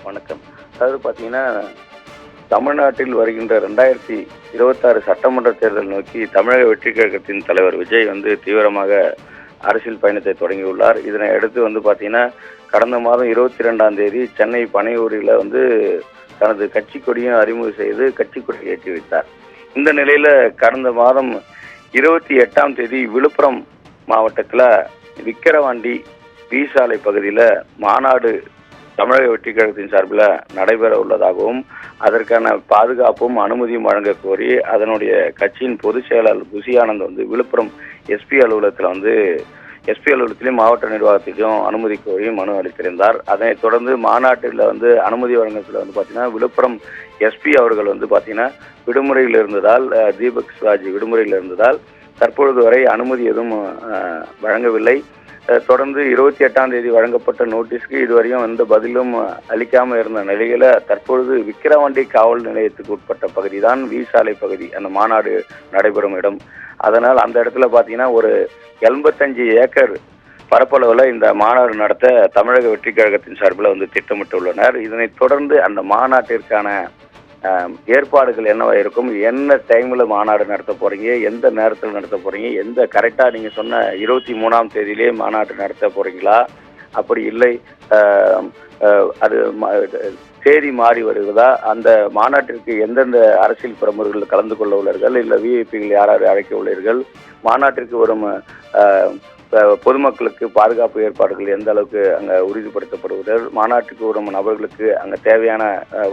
வணக்கம். அதாவது பார்த்தீங்கன்னா, தமிழ்நாட்டில் வருகின்ற 2026 சட்டமன்ற தேர்தல் நோக்கி தமிழக வெற்றிக் கழகத்தின் தலைவர் விஜய் தீவிரமாக அரசியல் பயணத்தை தொடங்கியுள்ளார். இதனை அடுத்து பார்த்தீங்கன்னா, கடந்த மாதம் 22ஆம் தேதி சென்னை பனையூரில் தனது கட்சி கொடியும் அறிமுகம் செய்து கட்சி கொடி ஏற்றி வைத்தார். இந்த நிலையில கடந்த மாதம் 28ஆம் தேதி விழுப்புரம் மாவட்டத்தில் விக்கிரவாண்டி வி சாலை பகுதியில் மாநாடு தமிழக வெற்றிக் கழகத்தின் சார்பில் நடைபெற உள்ளதாகவும் அதற்கான பாதுகாப்பும் அனுமதியும் வழங்க கோரி அதனுடைய கட்சியின் பொதுச் செயலாளர் குஷி ஆனந்த் விழுப்புரம் எஸ்பி அலுவலகத்திலும் மாவட்ட நிர்வாகத்திலும் அனுமதி கோரி மனு அளித்திருந்தார். அதனைத் தொடர்ந்து மாநாட்டில் அனுமதி வழங்கத்தில் பார்த்தீங்கன்னா விழுப்புரம் எஸ்பி அவர்கள் பார்த்தீங்கன்னா விடுமுறையில் இருந்ததால், தீபக் சிவாஜி விடுமுறையில் இருந்ததால் தற்பொழுது வரை அனுமதி எதுவும் வழங்கவில்லை. தொடர்ந்து 28ஆம் தேதி வழங்கப்பட்ட நோட்டீஸ்க்கு இதுவரையும் எந்த பதிலும் அளிக்காமல் இருந்த நிலையில தற்பொழுது விக்கிரவாண்டி காவல் நிலையத்துக்கு உட்பட்ட பகுதி தான் வி சாலை பகுதி, அந்த மாநாடு நடைபெறும் இடம். அதனால் அந்த இடத்துல பார்த்தீங்கன்னா ஒரு 85 ஏக்கர் பரப்பளவில் இந்த மாநாடு நடத்த தமிழக வெற்றிக் கழகத்தின் சார்பில் திட்டமிட்டுள்ளனர். இதனைத் தொடர்ந்து அந்த மாநாட்டிற்கான ஏற்பாடுகள் என்னவா இருக்கும், என்ன டைமில் மாநாடு நடத்த போகிறீங்க, எந்த நேரத்தில் நடத்த போகிறீங்க, எந்த கரெக்டாக நீங்கள் சொன்ன 23ஆம் தேதியிலே மாநாடு நடத்த போகிறீங்களா, அப்படி இல்லை அது தேதி மாறி வருவதா, அந்த மாநாட்டிற்கு எந்தெந்த அரசியல் பிரமுகர்கள் கலந்து கொள்ள உள்ளார்கள், இல்லை விஐபிகள் யார் அழைக்க உள்ளீர்கள், மாநாட்டிற்கு வரும் பொதுமக்களுக்கு பாதுகாப்பு ஏற்பாடுகள் எந்த அளவுக்கு அங்கே உறுதிப்படுத்தப்படுவதால், மாநாட்டுக்கு வரும் நபர்களுக்கு அங்கே தேவையான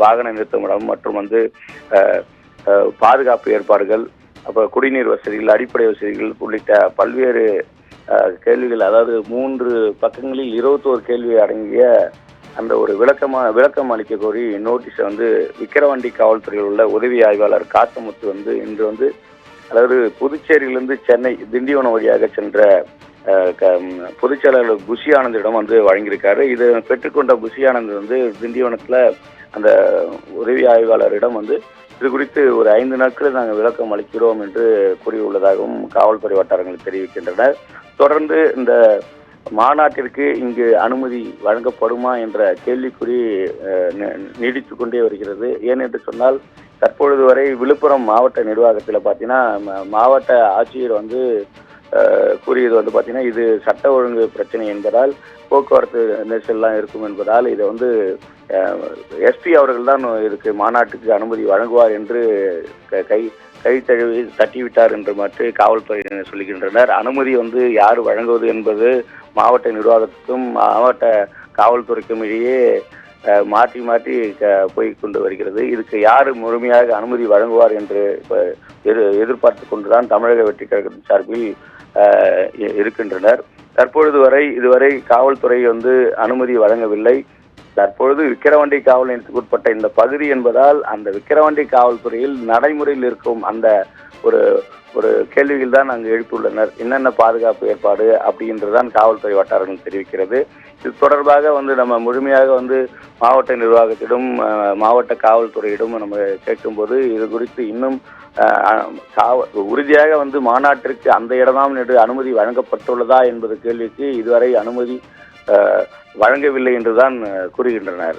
வாகன நிறுத்தமிடம் மற்றும் பாதுகாப்பு ஏற்பாடுகள், அப்போ குடிநீர் வசதிகள், அடிப்படை வசதிகள் உள்ளிட்ட பல்வேறு கேள்விகள், அதாவது 3 பக்கங்களில் 21 கேள்வி அடங்கிய அந்த ஒரு விளக்கம் அளிக்க கோரி நோட்டீஸை விக்கிரவாண்டி காவல்துறையில் உள்ள உதவி ஆய்வாளர் காசமுத்து இன்று அதாவது புதுச்சேரியிலிருந்து சென்னை திண்டிவனம் வழியாக சென்ற பொதுச் செயலாளர் குஷி ஆனந்திடம் வழங்கியிருக்காரு. இது பெற்றுக்கொண்ட குஷி ஆனந்த் திண்டிவனத்தில் அந்த உதவி ஆய்வாளரிடம் இது குறித்து ஒரு 5 நாட்களில் நாங்கள் விளக்கம் அளிக்கிறோம் என்று கூறியுள்ளதாகவும் காவல்துறை வட்டாரங்கள் தெரிவிக்கின்றனர். தொடர்ந்து இந்த மாநாட்டிற்கு இங்கு அனுமதி வழங்கப்படுமா என்ற கேள்விக்குறி நீடித்து கொண்டே வருகிறது. ஏனென்று சொன்னால், தற்பொழுது வரை விழுப்புரம் மாவட்ட நிர்வாகத்தில் பார்த்தீங்கன்னா மாவட்ட ஆட்சியர் கூறியது பார்த்தீங்கன்னா இது சட்ட ஒழுங்கு பிரச்சனை என்பதால், போக்குவரத்து நெரிசல்லாம் இருக்கும் என்பதால் இதை எஸ்பி அவர்கள் தான் இதுக்கு மாநாட்டுக்கு அனுமதி வழங்குவார் என்று கை தழுவி தட்டிவிட்டார் என்று மட்டும் காவல்துறையினர் சொல்லுகின்றனர். அனுமதி யார் வழங்குவது என்பது மாவட்ட நிர்வாகத்துக்கும் மாவட்ட காவல்துறைக்கும் இடையே மாற்றி மாற்றி போய் கொண்டு வருகிறது. இதுக்கு யார் முழுமையாக அனுமதி வழங்குவார் என்று எதிர்பார்த்து கொண்டுதான் தமிழக வெற்றிக் கழகத்தின் சார்பில் இருக்கின்றனர். இதுவரை காவல்துறை அனுமதி வழங்கவில்லை. தற்பொழுது விக்கிரவாண்டி காவல் நிலையத்துக்கு உட்பட்ட இந்த பகுதி என்பதால் அந்த விக்கிரவாண்டி காவல்துறையில் நடைமுறையில் இருக்கும் அந்த ஒரு கேள்விகள் தான் அங்கு எழுப்பியுள்ளனர். என்னென்ன பாதுகாப்பு ஏற்பாடு அப்படின்றதான் காவல்துறை வட்டாரங்கள் தெரிவிக்கிறது. இது தொடர்பாக நம்ம முழுமையாக மாவட்ட நிர்வாகத்திடம் மாவட்ட காவல்துறையிடம் நம்ம கேட்கும்போது இது குறித்து இன்னும் உறுதியாக மாநாட்டிற்கு அந்த இடமாம் அனுமதி வழங்கப்பட்டுள்ளதா என்பது கேள்விக்கு இதுவரை அனுமதி வழங்கவில்லை என்றுதான் கூறுகின்றனர்.